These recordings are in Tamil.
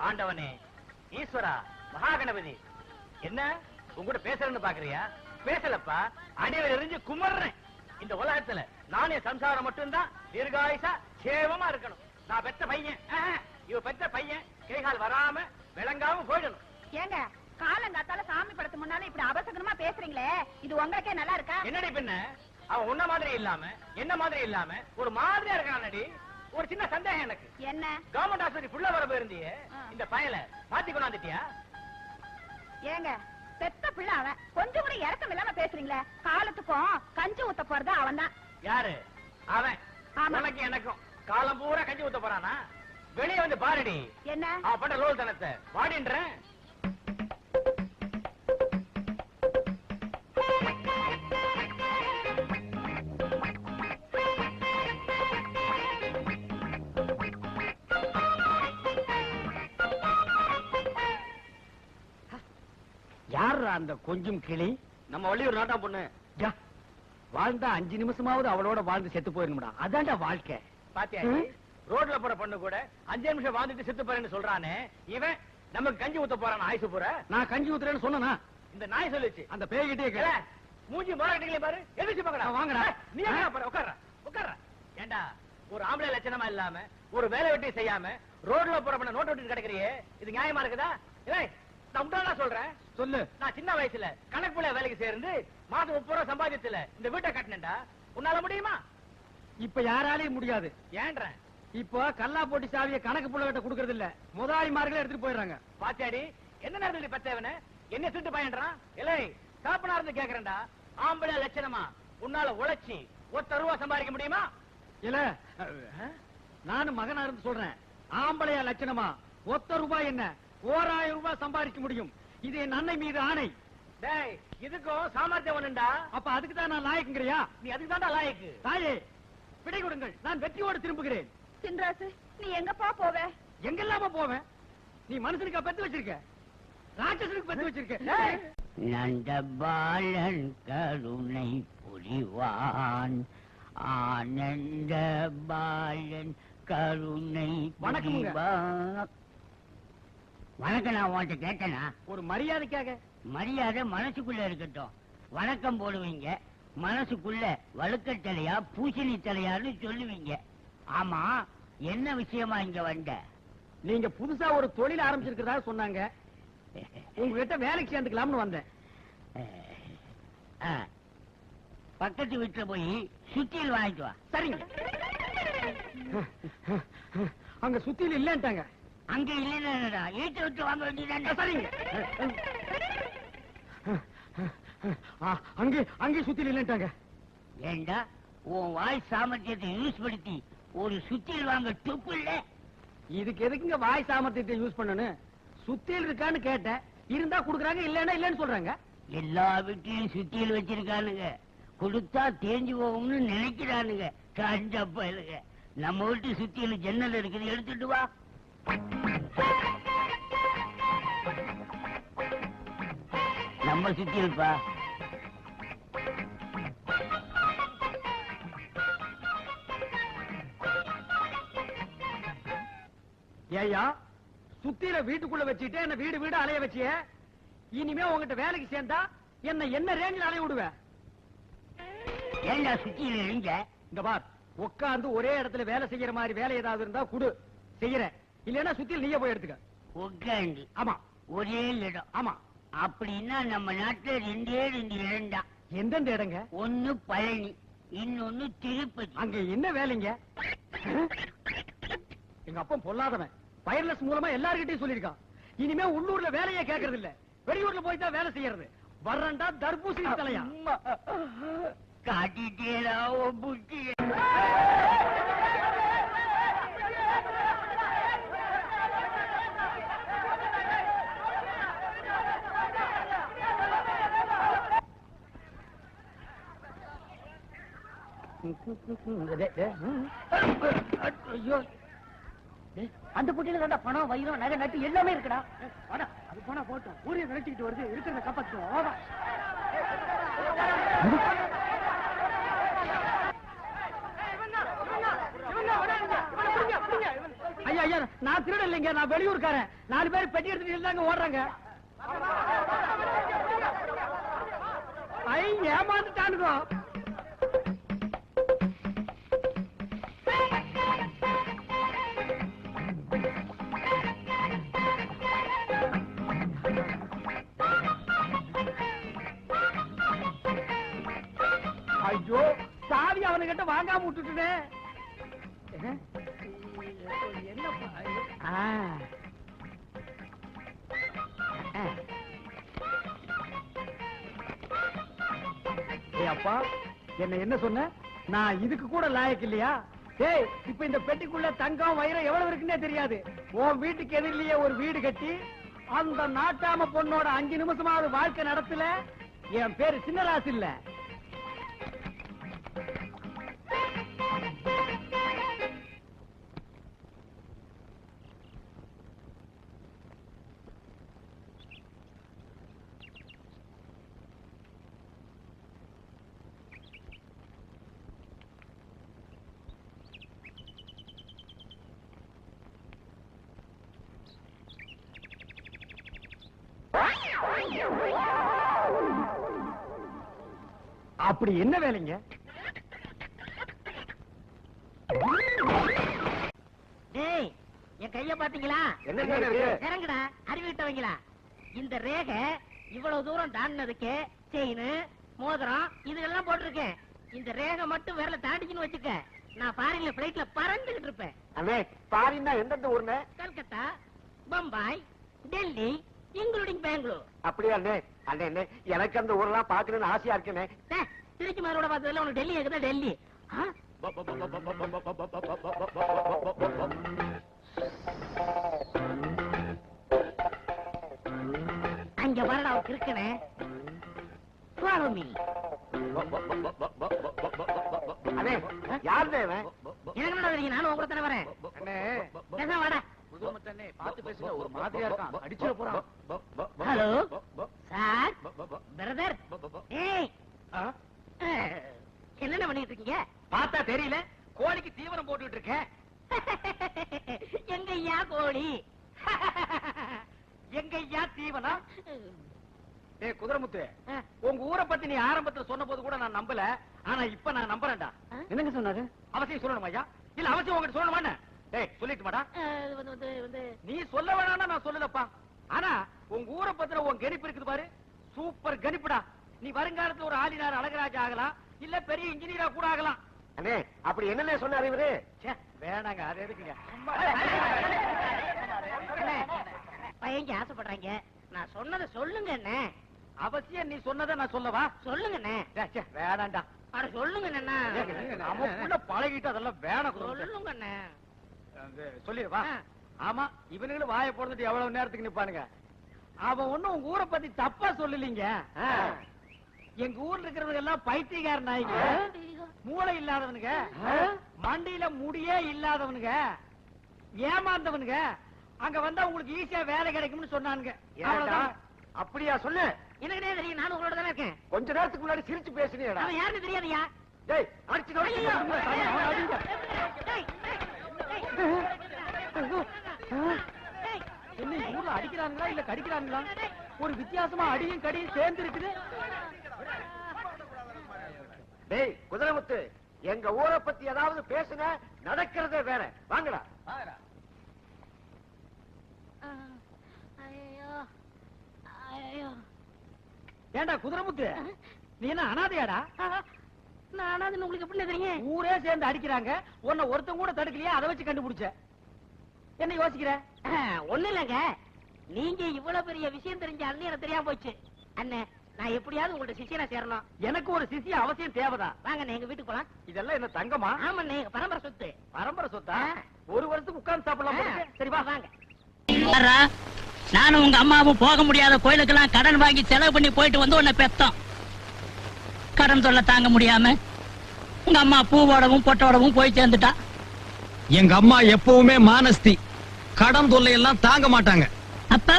ஆண்டவனே, ஈஸ்வரா, மகாகணபதி, என்ன உங்கூட பேசுறேன்னு பாக்குறியா? பேசலப்பா, அடியில் எரிஞ்சு குமர்றேன். இந்த உலகத்துல நானே சம்சாரம் மட்டும்தான் தீர்காயுசா சேவமா இருக்கணும். நான் பெத்த பையன், இவ பெத்த பையன் கைகால் வராம விளங்காம போயிடணும். ஏங்க காலங்காத்தால சாமி படத்து முன்னால இப்படி அவசரமா பேசுறீங்களே, இது உங்களுக்கே நல்லா இருக்கா? என்னடி பின்ன, அவன் உன்ன மாதிரி இல்லாம என்ன மாதிரி இல்லாம ஒரு மாதிரியா இருக்கானடி. ஒரு சின்ன சந்தேகம் எனக்கு. என்ன? கவர்மெண்ட் ஆஸ்பத்திரி புள்ள வர போயிருந்தியே, இந்த பயல மாத்தி கொண்டாந்துட்டியா? ஏங்க பெத்த பிள்ளை அவன், கொஞ்சம் கூட இறக்கம் இல்லாம பேசுறீங்களே. காலத்துக்கும் கஞ்சி ஊத்த போறது அவன் தான். யாரு அவன்? உனக்கு எனக்கும் காலம் பூரா கஞ்சி ஊத்த போறானா? வெளியே வந்து பாருடி. என்ன அவன் பண்ண லோல் தனத்தை வாடின்றேன். யார் அந்த கொஞ்சம் கிளி? நம்ம வள்ளியூர் நாட்டா பொண்ணு. வாழ்ந்தா 5 நிமிஷமாவது அவளோட வாழ்ந்து செத்து போயிருந்தா, அதான்டா வாழ்க்கை. பாத்தியா, ரோட்ல போற பொண்ணு கூட 5 நிமிஷம் வாழ்ந்துட்டு செத்து போறேன்னு சொல்றானே, இவன் நமக்கு கஞ்சி ஊத்த போறான். ஆயுசு பூரா நான் கஞ்சி ஊத்துறேன்னு சொன்னா இந்த நாய் சொல்லுச்சு. அந்த பேய்கிட்டே கேள. மூஞ்சி மாறட்டீங்களே பாரு, எதிர்த்து பாக்கடா. வாங்கடா. நீ என்ன பாரு, உட்கார்ற. ஏண்டா ஒரு ஆம்பளை லட்சணமா இல்லாம ஒரு வேலை வெட்டி செய்யாம ரோட்ல போற பொண்ண நோட் விட்டு கிடக்குறியே, இது நியாயமா இருக்குதா? நான் உண்டானா சொல்றேன். சொல்லு. நான் சின்ன வயசுல கணக்கு புள்ள வேலைக்கு சேர்ந்து மாதம் 30 ரூபாய் சம்பாதிச்சல இந்த வீட்டை கட்டினேன்டா. உன்னால முடியுமா? இப்ப யாராலையும் முடியாது. ஏன்ற இப்போ கல்லா போட்டி சாவிய கணக்கு புள்ள கிட்ட குடுக்கறது இல்ல, முதலாளிமார்களே எடுத்துட்டு போயிடுறாங்க. பாத்தியாடி, என்ன நேரத்துல பெத்தவன என்ன திட்டு பயன்றான்? இல்லை சாப்பனா இருந்து கேக்குறேன்டா, ஆம்பளை லட்சணமா உன்னால உழைச்சி 1 ரூபாய் சம்பாதிக்க முடியுமா? இல்ல நானும் மகனா இருந்து சொல்றேன், ஆம்பளையா லட்சணமா 1 ரூபாய் என்ன 1000 ரூபாய் சம்பாதிக்க முடியும். இது என் அன்னை மீது ஆணை. டேய், இதுக்கும் சாமர்த்தியம் ஒண்ணுண்டா. அப்ப அதுக்கு தான் நான் லாயக்குங்கிறியா? நீ அதுக்கு தான்டா லாயக்கு. தாயே விடை கொடுங்கள், நான் வெற்றியோடு திரும்புகிறேன். சின்ராசு, நீ எங்கப்பா போவ? எங்கெல்லாம போவேன்? நீ மனுஷனுக்கா பெத்து வச்சிருக்க? ராட்சசனுக்கு பெத்து வச்சிருக்க. நந்தபாலன் கருணை புரிவான், ஆனந்த பாலன் கருணை புரிவான். வணக்கம். நான் உன்கிட்ட கேட்டனா? ஒரு மரியாதைக்காக. மரியாதை மனசுக்குள்ள இருக்கட்டும். வணக்கம் போடுவீங்க, மனசுக்குள்ள வழுக்கத்தலையா பூசணி தலையான்னு சொல்லுவீங்க. ஆமா, என்ன விஷயமா இங்க வந்த? நீங்க புதுசா ஒரு தொழில் ஆரம்பிச்சிருக்கிறதா சொன்னாங்க, உங்ககிட்ட வேலைக்கு சேர்ந்துக்கலாம்னு வந்தேன். பக்கத்து வீட்டுல போய் சுத்தியல் வாங்கிட்டு வா. சரிங்க. அங்க சுத்தியல் இல்லன்ட்டாங்க. அங்க இல்லைன்னா ஈட்ட விட்டு வாங்க வேண்டியதானே? சரிங்க. அங்கே சுத்தியல் இல்லன்ட்டாங்க. ஏண்டா உன் வாய் சாமர்த்தியத்தை யூஸ் படுத்தி ஒரு சுத்தியல் வாங்க துப்பு இல்ல? இதுக்கு எதுக்குங்க வாய் சாமர்த்தியத்தை யூஸ் பண்ணணும்? சுத்தியல் இருக்கான்னு கேட்டேன், இருந்தா குடுக்குறாங்க, இல்லன்னா இல்லன்னு சொல்றாங்க. எல்லா வீட்லயும் சுத்தியல் வச்சிருக்கானுங்க, கொடுத்தா தேஞ்சு போகும்னு நினைக்கிறானுங்க. கஞ்ச பயலுங்க. நம்ம வீட்டு சுத்தியல் ஜன்னல் இருக்குது, எடுத்துட்டு வா. நம்ம சுத்தியல்பா. ஏயா சுத்தியில வீட்டுக்குள்ள வச்சுட்டு என்ன வீடு வீடு அலைய வச்சிய, இனிமே உங்ககிட்ட வேலைக்கு சேர்ந்தா என்ன ரேஞ்சில் அலைய விடுவ? ஏண்டா சுத்தியில எழுங்க? இந்த பார், உட்கார்ந்து ஒரே இடத்துல வேலை செய்யற மாதிரி வேலை ஏதாவது இருந்தா குடு, செய்யறேன். இல்லன்னா சுத்தியில் நீயே போய் எடுத்துக்க. உட்காந்து? ஆமா. ஒரே இடம்? ஆமா. அப்படின்னா நம்ம நாட்டுல 2 இடம்டா. எந்தெந்த இடங்க? ஒன்னு பழனி, இன்னொன்னு திருப்பதி. அங்க என்ன வேலைங்க? எங்க அப்பா பொல்லாதவன், வயர்லெஸ் மூலமா எல்லார்கிட்டையும் சொல்லிருக்கான். இனிமே உள்ளூர்ல வேலையே கேட்கறது இல்ல, வெளியூர்ல போய் தான் வேலை செய்யறது. வர்றண்டா தர்பூசணி தலையா? காட்டிட்டேடா புத்தி. ஐயோ, அந்த பொட்டியில தாண்டா பணம், வயிறம், நகை, நட்டு எல்லாமே இருக்குடா. அது போனா போட்டோம், ஊரிய நினைச்சுக்கிட்டு வருது, இருக்கிறத காப்பாற்றுவோம். ஐயா ஐயா நான் திருட இல்லைங்க, நான் வெளியூர்காரன். 4 பேர் பெட்டி எடுத்துட்டு இருந்தாங்க ஓடுறாங்க. ஐ ஏமாந்துட்டானுங்க. ஐயோ சாவி அவனுக்கிட்ட வாங்காம விட்டுட்டுனே. என்னப்பா அப்பா என்ன சொன்ன? நான் இதுக்கு கூட லாயக்கு இல்லையா? ஏய், இப்ப இந்த பெட்டிக்குள்ள தங்கம் வைரம் எவ்வளவு இருக்குன்னே தெரியாது. உன் வீட்டுக்கு எதிரிலேயே ஒரு வீடு கட்டி அந்த நாட்டாம பொண்ணோட 5 நிமிஷமாவது வாழ்க்கை நடத்தல. என் பேரு சின்னராசு இல்ல. அப்படி என்ன வேலைங்க? டேய், என் கைய பாத்தீங்களா? இறங்குடா அறிவிட்டவங்களா. இந்த ரேகை இவ்வளவு தூரம் தாண்டினதுக்கு செயின், மோதிரம் இதெல்லாம் போட்டிருக்கேன். இந்த ரேகை மட்டும் விரல தாண்டிச்சுன்னு வச்சுக்க, நான் ஃபாரின்ல பிளைட்ல பறந்துகிட்டு இருப்பேன். அண்ணே, ஃபாரின்னா எந்தெந்த ஊர்னே? கல்கத்தா, பம்பாய், டெல்லி, இன்க்ளூடிங் பெங்களூர். அப்படியா அண்ணே? அண்ணே, எனக்கு அந்த ஊரெல்லாம் பாக்கணும்னு ஆசையா இருக்குண்ணே. திருச்சி மரோட பார்த்ததுல உனக்கு டெல்லி இருக்குதா? டெல்லி அங்க வரடா இருக்கனே. Follow me. அண்ணே, யார் தேவன்? எனக்கு என்ன தெரியும்? நானும் உங்க தானே வரேன். அண்ணே, பேசாம வாடா. புதுமத்தண்ணே பார்த்து பேசுங்க, ஒரு மாதிரியா இருக்கான், அடிச்சிட போறான். Hello sir, brother. ஏய், என்னென்ன பண்ணிட்டு இருக்கீங்க? பார்த்தா தெரியல, கோழிக்கு தீவனம் போட்டுட்டு இருக்கேன். எங்கய்யா கோழி? எங்கய்யா தீவனம்? ஏய் குதிரமுத்து, உங்க ஊரை பத்தி நீ ஆரம்பத்துல சொன்ன போது கூட நான் நம்பல. ஆனா இப்ப நான் நம்புறேன்டா. என்னங்க சொன்னாரு? அவசியம் சொல்லணுமா ஐயா? இல்ல அவசியம் உங்ககிட்ட சொல்லணுமா? டேய் சொல்லிட்டு மாடா. நீ சொல்ல வேணாம்னா நான் சொல்லலப்பா. ஆனா உங்க ஊரை பத்திர உன் கணிப்பு இருக்குது பாரு, சூப்பர் கணிப்புடா. நீ வருங்காலத்துல ஒரு ஆளினார் அழகராஜா ஆகலாம், இல்ல பெரிய இன்ஜினியரா கூட ஆகலாம். அண்ணே, அப்படி என்னன்னு சொன்னாரு இவரு? வேணாங்க, அது எதுக்குங்க? பையங்க ஆசைப்படுறாங்க, நான் சொன்னதை சொல்லுங்க அண்ணே. அவசியம் நீ சொன்னதை நான் சொல்லவா? சொல்லுங்க அண்ணே. வேணாண்டா. அட சொல்லுங்க அண்ணா. நமக்குள்ள பழகிட்டு அதெல்லாம் வேணாம். சொல்லுங்க அண்ணே. சொல்லிடுவா. ஆமா, இவனுங்களும் வாயை போடுறதுட்டு எவ்வளவு நேரத்துக்கு நிப்பானுங்க. அவன் ஒண்ணும் உங்க ஊரை பத்தி தப்பா சொல்லலீங்க. எங்க ஊர்ல இருக்கிறவங்க எல்லாம் பைத்தியக்கார நாய்ங்க, மூளை இல்லாதவனுங்க, மண்டியில முடியே இல்லாதவனுங்க, ஏமாந்தவனுங்க. அங்க வந்தா உங்களுக்கு ஈஸியா வேலை கிடைக்கும்னு சொன்னானுங்க. அப்படியா சொல்லு? எனக்கு தெரியும், நானும் உங்களோட தானே இருக்கேன். கொஞ்ச நேரத்துக்கு முன்னாடி சிரிச்சு பேசுனீடா. அவன் யாருன்னு தெரியாதுயா. டேய் அடிச்சு என்ன ஊர்ல அடிக்கிறாங்களா இல்ல கடிக்கிறாங்களா? ஒரு வித்தியாசமா அடியும் கடியும் சேர்ந்து இருக்குது. டேய் குதிரமுத்து, எங்க ஊரை பத்தி ஏதாவது பேசுன நடக்கிறதே வேற. வாங்கடா. ஏண்டா குதிரமுத்து, நீ என்ன அனாதையாடா? நான் அனாதைன்னு உங்களுக்கு எப்படி தெரியும்? ஊரே சேர்ந்து அடிக்கிறாங்க, உன்னை ஒருத்தன் கூட தடுக்கலையா? அதை வச்சு கண்டுபிடிச்ச. என்ன யோசிக்கிற? ஒண்ணு இல்லங்க, நீங்க இவ்வளவு பெரிய விஷயம் தெரிஞ்ச அண்ணன் எனக்கு தெரியாம போச்சு. அண்ணே, நான் எப்படியாவது உங்கள்ட்ட சிஷியனா சேரணும். எனக்கு ஒரு சிசிய அவசியம் தேவைதான். வாங்க எங்க வீட்டுக்கு போலாம். இதெல்லாம் என்ன தங்கமா? ஆமாண்ணே, எங்க பரம்பரை சொத்து. பரம்பரை சொத்தா? ஒரு வருஷத்துக்கு உட்கார்ந்து சாப்பிடலாம். சரி வா. வாங்க. நானும் உங்க அம்மாவும் போக முடியாத கோயிலுக்கெல்லாம் கடன் வாங்கி செலவு பண்ணி போயிட்டு வந்து உன்னை பெத்தோம். கடன் தொல்லை தாங்க முடியாம உங்க அம்மா பூவோடவும் பொட்டோடவும் போய் சேர்ந்துட்டா. எங்க அம்மா எப்பவுமே மானஸ்தி, கடன் தொல்லை எல்லாம் தாங்க மாட்டாங்க. அப்ப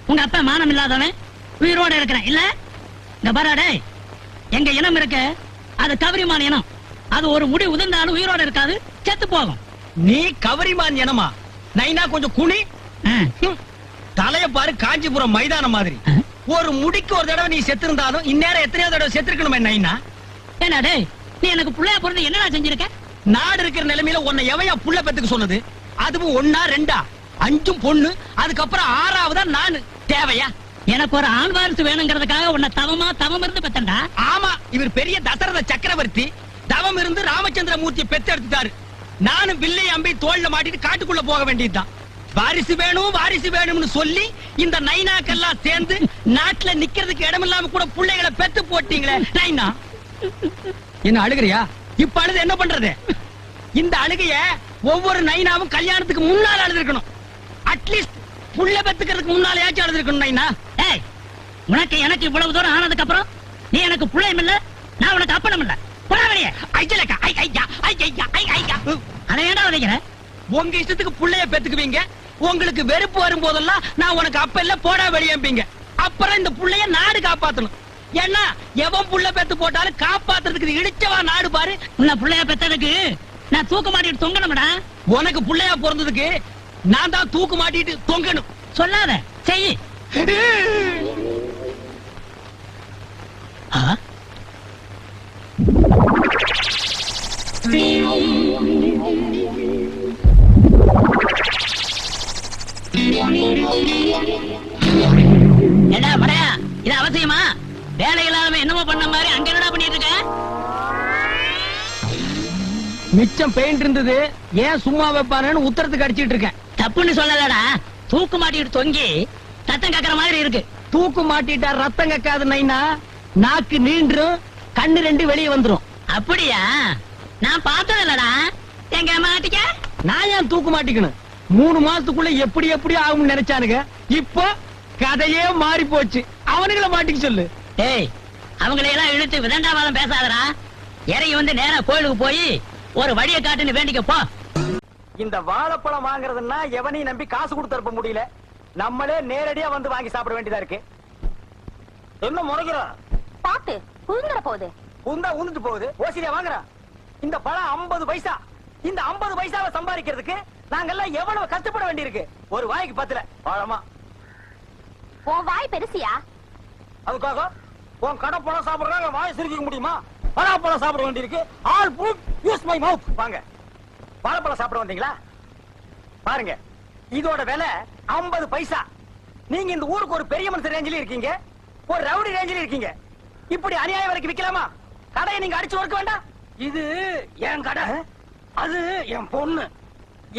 உங்க அப்பா மானம் இல்லாதவன் உயிரோட இருக்கிறேன் இல்ல? இந்த பாராடே, எங்க இனம் இருக்க அது கவரிமான் இனம். அது ஒரு முடி உதிர்ந்தாலும் உயிரோட இருக்காது, செத்து போகும். நீ கவரிமான் இனமா? நைனா கொஞ்சம் குனி. தலைய பாரு காஞ்சிபுரம் மைதானம் மாதிரி. ஒரு முடிக்கு ஒரு தடவை நீ செத்து இருந்தாலும் இந்நேரம் எத்தனையோ தடவை செத்துருக்கணுமே நைனா. ஏன்னா டேய், நீ எனக்கு புள்ளைய பிறந்து என்னடா செஞ்சிருக்க? நாடு இருக்கிற நிலைமையில உன்னை எவையா புள்ள பெத்துக்க சொன்னது? அதுவும் 1 2 5 பொண்ணு, அதுக்கப்புறம் 6வதா நானு. தேவையா? எனக்கு ஒரு ஆண் வாரிசு வேணுங்கிறதுக்காக உன்னை தவம் இருந்து பெத்தண்டா. ஆமா, இவர் பெரிய தசரத சக்கரவர்த்தி தவம் இருந்து ராமச்சந்திர மூர்த்தியை பெத்தெடுத்துட்டாரு. நானும் வில்லை அம்பி தோல்ல மாட்டிட்டு காட்டுக்குள்ள போக வேண்டியதுதான். வாரிசு வேணும்னு சொல்லி இந்த நைனாக்கெல்லாம் சேர்ந்து நாட்டுல நிக்கிறதுக்கு இடமில்லாம கூட பிள்ளைகளை பெத்து போட்டீங்களே நைனா. என்ன அழுகிறியா? இப்ப அழுது என்ன பண்றது? இந்த அழுகைய ஒவ்வொரு நைனாவும் கல்யாணத்துக்கு முன்னால அழுதுருக்கணும். அட்லீஸ்ட் புள்ள பெத்துக்கிறதுக்கு முன்னாலேயாச்சும் அழுதுருக்கணும் நைனா. ஏய், உனக்கு எனக்கு இவ்வளவு தூரம் ஆனதுக்கு அப்புறம் நீ எனக்கு புள்ளையும் இல்ல, நான் உனக்கு அப்பனும் இல்ல. போடா வெளியே. அதை ஏன்டா உதைக்கிற? உங்க இஷ்டத்துக்கு புள்ளைய பெத்துக்குவீங்க. உங்களுக்கு வெறுப்பு வரும் போதெல்லாம் நான் உனக்கு அப்ப இல்ல போடா வெளியேம்பீங்க. அப்புறம் இந்த புள்ளைய நாடு காப்பாத்தணும். ஏன்னா எவன் புள்ள பெத்து போட்டாலும் காப்பாத்துறதுக்கு இடிச்சவா நாடு பாரு. உன்னை புள்ளைய பெத்ததுக்கு நான் தூக்க மாட்டிட்டு தொங்கணும்டா. உனக்கு புள்ளையா பிறந்ததுக்கு நான் தான் தூக்கு மாட்டிட்டு தொங்கணும். சொல்லாத, செய். ஏடா படையா, இது அவசியமா? வேலை இல்லாம என்னமோ பண்ண மாதிரி அங்க என்னடா பண்ணிட்டு இருக்க? மிச்சம் பெயிண்ட் இருந்தது, ஏன் சும்மா வைப்பானு உத்தரத்துக்கு அடிச்சிட்டு இருக்கேன். தப்புன்னு சொல்லலடா, தூக்கு மாட்டிட்டு தொங்கி ரத்தம் கக்கற மாதிரி இருக்கு. தூக்கு மாட்டிட்டா ரத்தம் கக்காது நைனா. நாக்கு நீண்டும், கண்ணு 2 வெளியே வந்துரும். அப்படியா? நான் பார்த்தது இல்லடா. எங்க மாட்டிக்க? நான் ஏன் தூக்கு மாட்டிக்கணும்? 3 மாசத்துக்குள்ள எப்படி ஆகும்னு நினைச்சானுங்க. இப்போ கதையே மாறி போச்சு. அவனுங்களை மாட்டிக்க சொல்லு. ஏய், அவங்களை எல்லாம் இழுத்து விதண்டாவாதம் பேசாதடா. இறங்கி வந்து நேரா கோயிலுக்கு போய் ஒரு வழியை காட்டுன்னு வேண்டிக்க போ. இந்த வாழைப்பழம் வாங்குறதுன்னா எவனையும் நம்பி காசு கொடுத்து அனுப்ப முடியல. நம்மளே நேரடியா வந்து வாங்கி சாப்பிட வேண்டியதா இருக்கு. என்ன முறைக்கிறோம்? பாத்து புழுங்கற போகுது. உந்தா உந்துட்டு போகுது. ஓசிலியா வாங்குறான். இந்த பழம் 50 பைசா. இந்த 50 பைசாவை சம்பாதிக்கிறதுக்கு நாங்கெல்லாம் எவ்வளவு கஷ்டப்பட வேண்டியிருக்கு. ஒரு வாய்க்கு 10 பழமா. உன் வாய் பெருசியா? அதுக்காக உன் கடை பழம் சாப்பிடுறாங்க வாய் சிரிக்க முடியுமா? பழாப்பழம் சாப்பிட வேண்டியிருக்கு. All food use my mouth. வாங்க, வாழைப்பழம் சாப்பிட வந்தீங்களா? பாருங்க, இதோட விலை 50 பைசா. நீங்க இந்த ஊருக்கு ஒரு பெரிய மனுஷன் ரேஞ்சில இருக்கீங்க, ஒரு ரவுடி ரேஞ்சில இருக்கீங்க. இப்படி அநியாய விலைக்கு விக்கலாமா? கடையை நீங்க அடிச்சு ஒர்க்க வேண்டாம். இது என் கடை, அது என் பொண்ணு.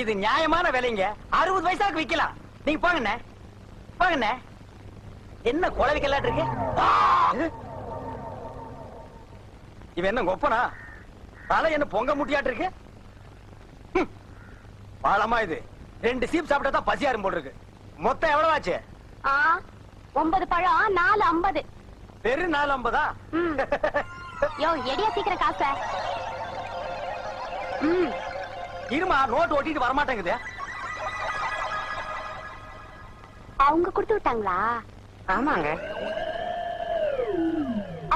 இது நியாயமான விலைங்க. 60 பைசாக்கு விக்கலாம். நீங்க போங்கண்ணே, போங்கண்ணே. என்ன குழவிக்கெல்லாம் இருக்கு? இவன் என்ன கொப்பனா? தலை என்ன பொங்க முட்டியாட்டு இருக்கு? பாலமா இது 2 சீப் சாப்பிட்டா தான் பசியாரும் போல் இருக்கு. மொத்தம் எவ்வளவு ஆச்சு? 9 பழம் 4.50. வெறும் 4.50? யோ, எடியா சீக்கிரம் காச. இருமா, நோட்டு ஓட்டிட்டு வரமாட்டேங்குது. அவங்க கொடுத்து விட்டாங்களா? ஆமாங்க,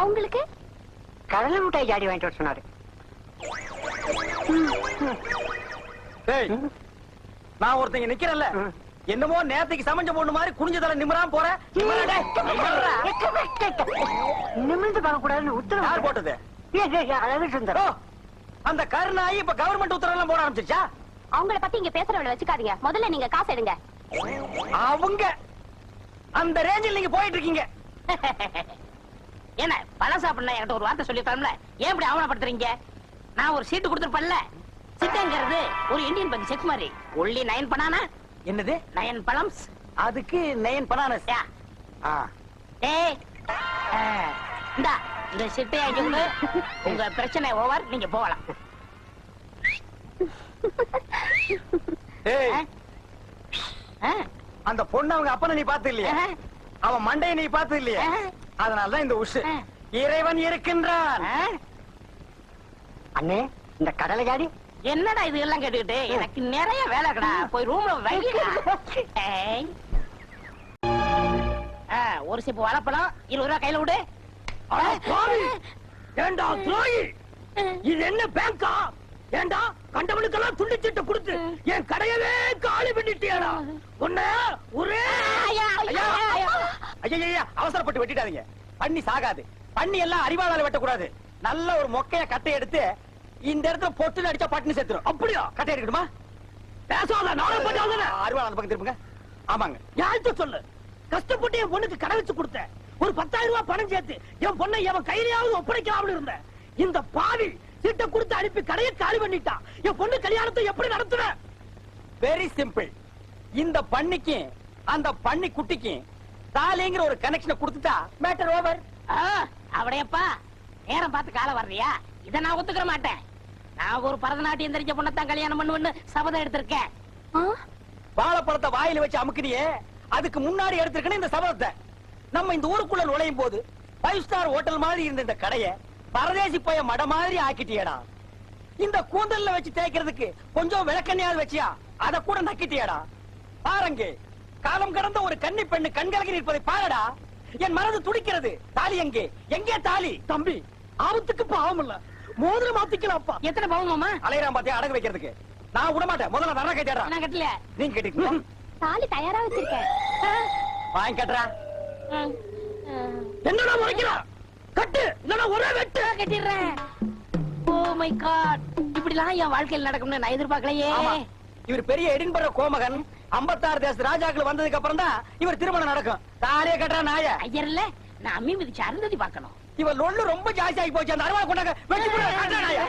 அவங்களுக்கு கடலை மிட்டாய் ஜாடி வாங்கிட்டு வர சொன்னாரு. ஏய், நான் ஒருத்தங்க நிக்கிறேன்ல, என்னமோ நேத்துக்கு சமைஞ்ச பொண்ணு மாதிரி குனிஞ்ச தலை நிமிராம போற. நிமிர்ந்து பார்க்க கூடாதுன்னு உத்தரவு யார் போட்டது? அழகிட்டு இருந்தாரு. அந்த கருணாயி இப்ப கவர்மெண்ட் உத்தரவு எல்லாம் போட ஆரம்பிச்சிருச்சா? அவங்கள பத்தி இங்க பேசுறவள வச்சுக்காதீங்க. முதல்ல நீங்க காசு எடுங்க. அவங்க அந்த ரேஞ்சில் நீங்க போயிட்டு இருக்கீங்க. என்ன பழம் சாப்பிடணும் என்கிட்ட ஒரு வார்த்தை சொல்லி தரல. ஏன் இப்படி அவமானப்படுத்துறீங்க? நான் ஒரு சீட்டு கொடுத்துருப்பேன்ல. சிட்டங்கிறது ஒரு இந்தியன் பேங்க் செக் மாதிரி. Only 9 banana. என்னது 9 பழம்ஸ்? அதுக்கு 9 பனானஸ். டேய், இந்தா இந்த சிட்டை ஆகிட்டு உங்க பிரச்சனை ஓவர், நீங்க போகலாம். ஏய், அந்த பொண்ணு அவங்க அப்பனை நீ பார்த்து இல்லையா? அவன் மண்டையை நீ பார்த்து இல்லையா? அதனாலதான் இந்த உஷு. இறைவன் இருக்கின்றான். அண்ணே, இந்த கடலை ஜாடி என்னடா இது எல்லாம் கேட்டுக்கிட்டு? எனக்கு நிறைய வேலை கடா. போய் ரூம்ல வைடா. ஒரு சிப்பு வாழைப்பழம் 20 ரூபாய் கையில விடு. ஏண்டா துரோகி, இது என்ன பேங்கா? ஏண்டா கண்டவனுக்கெல்லாம் துண்டிச்சிட்டு கொடுத்து என் கடையவே காலி பண்ணிட்டியாடா உன்ன ஒரே ஐயா அவசரப்பட்டு வெட்டிடாதீங்க. பண்ணி சாகாது. பண்ணி எல்லாம் அறிவாளால வெட்டக்கூடாது. நல்ல ஒரு மொக்கைய கட்டை எடுத்து இந்த இடத்துல பொட்டு அடிச்சா பட்டுன்னு செத்துரும். அப்படியா? கட்டை எடுக்கணுமா? பேசாத நாளை பண்ணாத அறிவாள அந்த பக்கம் திரும்புங்க. ஆமாங்க. யார்கிட்ட சொல்லு கஷ்டப்பட்டு என் பொண்ணுக்கு கடை வச்சு கொடுத்தேன். ஒரு 10,000 ரூபாய் பணம் சேர்த்து என் பொண்ணை எவன் கையிலாவது ஒப்படைக்கலாம்னு இருந்தேன். இந்த பாவி சீட்டை கொடுத்து அனுப்பி கடையை காலி பண்ணிட்டான். என் பொண்ணு கல்யாணத்தை எப்படி நடத்துற? Very simple. இந்த பண்ணிக்கு அந்த பண்ணி குட்டிக்கு தாலிங்கிற ஒரு கனெக்ஷனை கொடுத்துட்டா மேட்டர் ஓவர். அவடையப்பா நேரம் பார்த்து காலம் வர்றியா? இத நான் ஒத்துக்கிற மாட்டேன். நான் ஒரு பரதநாட்டியம் தெரிஞ்ச பொண்ணத்தான் கல்யாணம் பண்ணுவேன்னு சபதம் எடுத்திருக்கேன். வாழைப்பழத்தை வாயில வச்சு அமுக்கினியே, அதுக்கு முன்னாடி எடுத்திருக்கணும் இந்த சபதத்தை. நம்ம இந்த ஊருக்குள்ள நுழையும் போது 5 ஸ்டார் ஹோட்டல் மாதிரி இருந்த இந்த கடைய பரதேசி பைய மட மாதிரி ஆக்கிட்டியடா. இந்த கூந்தல்ல வச்சு தேய்க்கிறதுக்கு கொஞ்சம் விளக்கண்ணியாவது வச்சியா, அத கூட நக்கிட்டியடா. பாருங்க, காலம் கடந்த ஒரு கன்னி பெண்ணு கண்கலங்கி நிற்பதை பாருடா. என் மனது துடிக்கிறது. தாலி எங்கே? எங்கே தாலி? தம்பி ஆபத்துக்கு பாவம் இல்ல, மோதிரம் மாத்திக்கலாம்ப்பா. எத்தனை பவுன் மாமா? அலையறான் பாத்தியா அடகு வைக்கிறதுக்கு. நான் விட மாட்டேன். முதல்ல தர கைட்டா. நான் கட்டல. நீங்க கேட்டீங்களா? தாலி தயாரா வச்சிருக்கேன். வாங்கி கட்டுறா. என்னடா முறைக்கிறா? கட்டு இல்லனா ஒரே வெட்டு. கட்டிடுறேன். ஓ மை காட், இப்படிலாம் என் வாழ்க்கையில் நடக்கும்னு நான் எதிர்பார்க்கலையே. ஆமா. இவர் பெரிய எடின்பர்க கோமகன் 56 தேச ராஜாக்கள் வந்ததுக்கு அப்புறம் தான் இவர் திருமணம் நடக்கும். தாலியே கட்டுறா நாய. ஐயர் இல்ல, நான் அம்மி மிதிச்சு அருந்ததி பார்க்கணும். இவர் லொள்ளு ரொம்ப ஜாஸ்தி ஆகி போச்சு. அந்த அருவா கொண்டாங்க வெட்டி போடுற கட்டுறா நாய.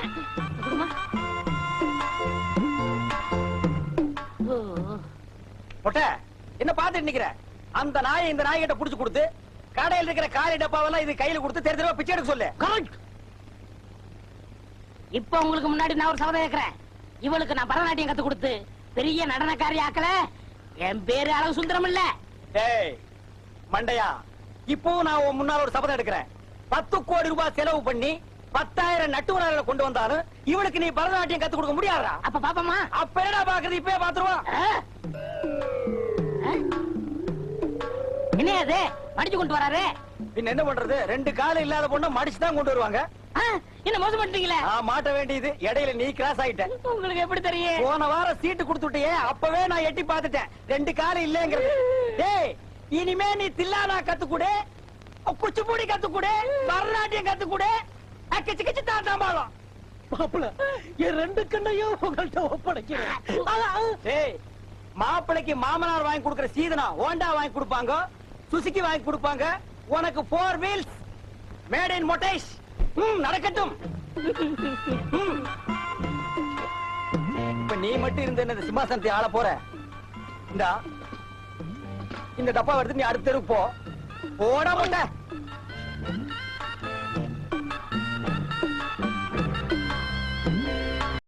மொட்டை என்ன பாத்துட்டு நிக்கிற? அந்த நாயை இந்த நாய்கிட்ட புடிச்சு கொடுத்து கடையில் இருக்கிற காலி டப்பாவெல்லாம் இது கையில கொடுத்து தெரு தெருவா பிச்சை எடுக்க சொல்லு. கரெக்ட். இப்ப உங்களுக்கு முன்னாடி நான் ஒரு சபதம் கேட்கிறேன். இவளுக்கு நான் பரதநாட்டியம் கத்து கொடுத்து பெரிய நடனக்காரி ஆக்கல. என் பேரு அளவு சுந்தரம் இல்ல. டேய் மண்டையா, இப்போ நான் உன் முன்னால ஒரு சபதம் எடுக்கிறேன். 10 கோடி ரூபாய் செலவு பண்ணி 10,000 நட்டுவனால கொண்டு வந்தாலும் இவளுக்கு நீ பரதநாட்டியம் கத்து கொடுக்க முடியாதா? அப்ப பாப்பமா. அப்ப என்னடா பாக்குறது? இப்பவே பாத்துருவோம். என்ன அது மடிச்சு கொண்டு வராரு? பின்ன என்ன பண்றது? 2 கால் இல்லாத பொண்ண மடிச்சு தான் கொண்டு வருவாங்க. என்ன மோசம் பண்றீங்களே? மாட்ட வேண்டியது. இடையில நீ கிராஸ் ஆயிட்ட. உங்களுக்கு எப்படி தெரியும்? போன வாரம் சீட்டு கொடுத்துட்டியே, அப்பவே நான் எட்டி பார்த்துட்டேன் 2 கால் இல்லங்கிறது. டேய் இனிமே நீ தில்லானா கத்துக்கூட, குச்சிப்புடி கத்துக்கூட, பரதநாட்டியம் கத்துக்கூட, கிச்சு கிச்சு தாண்டாமாலும். மாப்பிள என் 2 கண்ணையும் உங்கள்ட்ட ஒப்படைக்கிறேன். டேய் மாப்பிளைக்கு மாமனார் வாங்கி கொடுக்கிற சீதனா ஹோண்டா வாங்கி கொடுப்பாங்க, சுசுகி வாங்கி கொடுப்பாங்க. உனக்கு 4 வீல்ஸ் மேட் இன் மொட்டேஷ். நடக்கட்டும். இப்ப நீ மட்டும் இருந்த இந்த சிம்மாசனத்தை ஆள போற. இந்த டப்பா எடுத்து நீ அடுத்த தெருவுக்கு போ. போட மாட்ட.